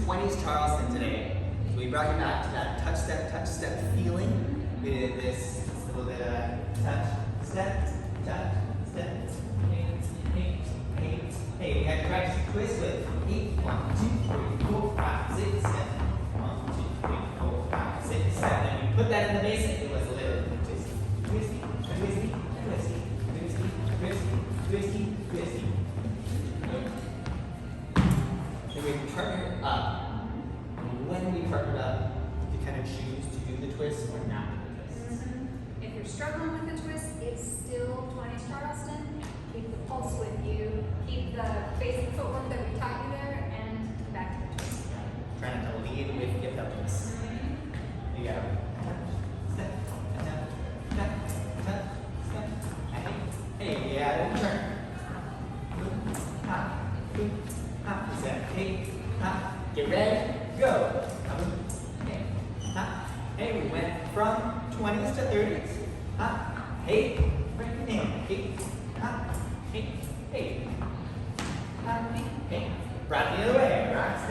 20s Charleston today. So we brought you back to that touch step feeling with this little bit of touch, step, hey. Hey, we had to practice the twist with 8, 1, 2, 3, 4, 5, 6, 7. 1, 2, 3, 4, 5, 6, 7. And we put that in the basic. It was a little twisty, twisty, twisty, twisty, twisty, twisty, twisty, twisty. Then we partner up. And when we partner up, you kind of choose to do the twist or not do the twist. If you're struggling with the twist, it's still 20s Charleston. Keep the pulse with you. Keep the basic footwork that we taught you there, and back to the twist. Try not to lead with your pelvis. You got it. Step, step, step, step, step. Hey, yeah, then turn. Hop, hop. Step, hey, hop. Get ready, go. Hey, hop. Hey, we went from 20s to 30s. Hop, hey, right in. Hey, hop, hey, hey. Hop, hey. Right the other way, right?